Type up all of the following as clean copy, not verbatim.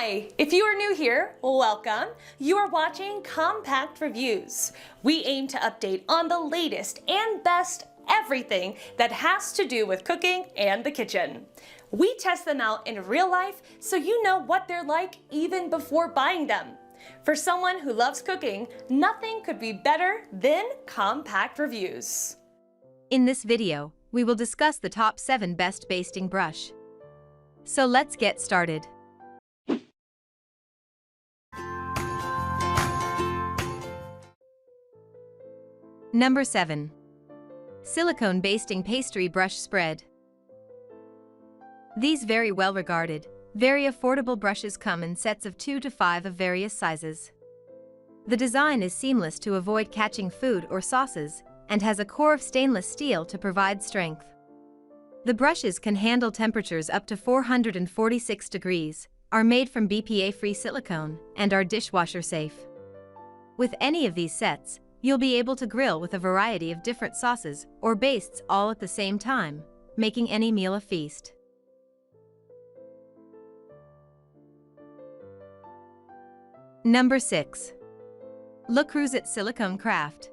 Hi! If you are new here, welcome. You are watching Compact Reviews. We aim to update on the latest and best everything that has to do with cooking and the kitchen. We test them out in real life so you know what they're like even before buying them. For someone who loves cooking, nothing could be better than Compact Reviews. In this video, we will discuss the top 7 best basting brush. So let's get started. Number 7. Silicone Basting Pastry Brush Spread. These very well regarded, very affordable brushes come in sets of 2 to 5 of various sizes. The design is seamless to avoid catching food or sauces, and has a core of stainless steel to provide strength. The brushes can handle temperatures up to 446 degrees, are made from BPA-free silicone, and are dishwasher safe. With any of these sets, you'll be able to grill with a variety of different sauces or bastes all at the same time, making any meal a feast. Number 6. Le Creuset Silicone Craft.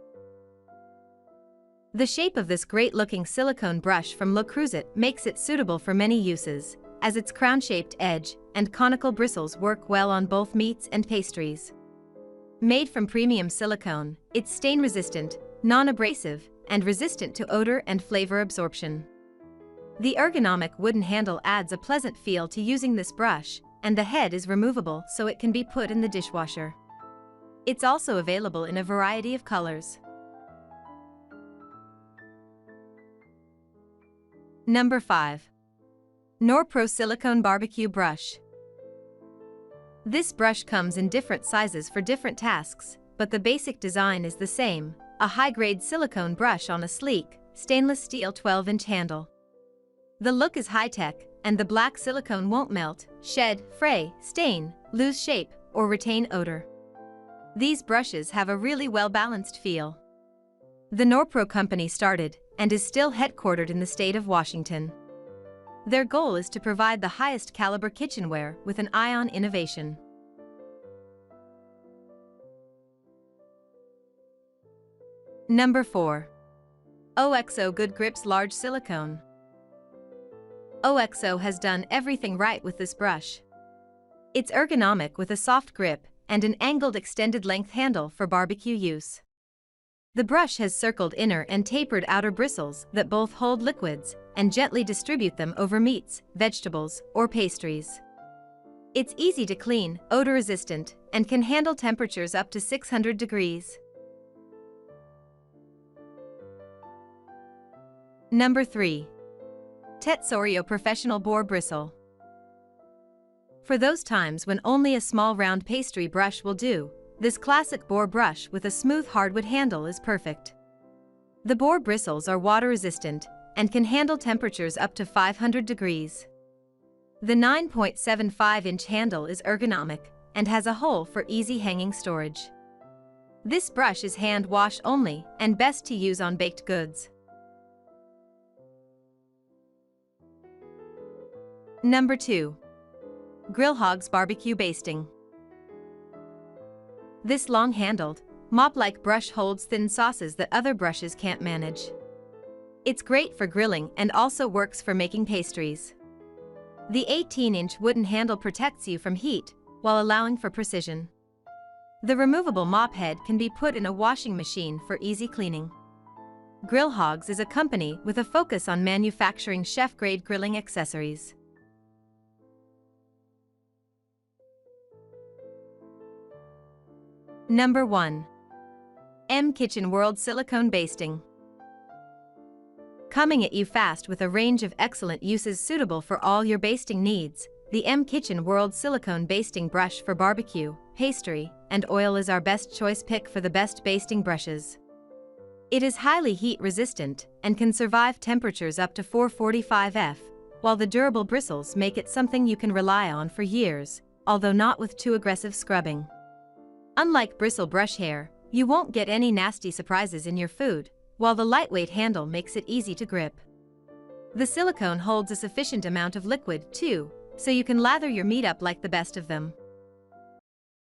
The shape of this great-looking silicone brush from Le Creuset makes it suitable for many uses, as its crown-shaped edge and conical bristles work well on both meats and pastries. Made from premium silicone, it's stain-resistant, non-abrasive, and resistant to odor and flavor absorption. The ergonomic wooden handle adds a pleasant feel to using this brush, and the head is removable so it can be put in the dishwasher. It's also available in a variety of colors. Number 5. Norpro Silicone Barbecue Brush. This brush comes in different sizes for different tasks, but the basic design is the same, a high-grade silicone brush on a sleek, stainless steel 12-inch handle. The look is high-tech, and the black silicone won't melt, shed, fray, stain, lose shape, or retain odor. These brushes have a really well-balanced feel. The Norpro company started, and is still headquartered in the state of Washington. Their goal is to provide the highest caliber kitchenware with an eye on innovation. Number 4. OXO Good Grips Large Silicone. OXO has done everything right with this brush. It's ergonomic with a soft grip and an angled extended length handle for barbecue use. The brush has circled inner and tapered outer bristles that both hold liquids and gently distribute them over meats, vegetables, or pastries. It's easy to clean, odor-resistant, and can handle temperatures up to 600 degrees. Number 3. Tezzorio Professional Boar Bristle. For those times when only a small round pastry brush will do, this classic boar brush with a smooth hardwood handle is perfect. The boar bristles are water-resistant and can handle temperatures up to 500 degrees. The 9.75-inch handle is ergonomic and has a hole for easy hanging storage. This brush is hand-wash only and best to use on baked goods. Number 2. GRILLHOGS Barbecue Basting. This long-handled, mop-like brush holds thin sauces that other brushes can't manage. It's great for grilling and also works for making pastries. The 18-inch wooden handle protects you from heat while allowing for precision. The removable mop head can be put in a washing machine for easy cleaning. GRILLHOGS is a company with a focus on manufacturing chef-grade grilling accessories. Number 1. Kitchen World Silicone Basting. Coming at you fast with a range of excellent uses suitable for all your basting needs, the Kitchen World Silicone Basting Brush for barbecue, pastry, and oil is our best choice pick for the best basting brushes. It is highly heat-resistant and can survive temperatures up to 445 F, while the durable bristles make it something you can rely on for years, although not with too aggressive scrubbing. Unlike bristle brush hair, you won't get any nasty surprises in your food, while the lightweight handle makes it easy to grip. The silicone holds a sufficient amount of liquid, too, so you can lather your meat up like the best of them.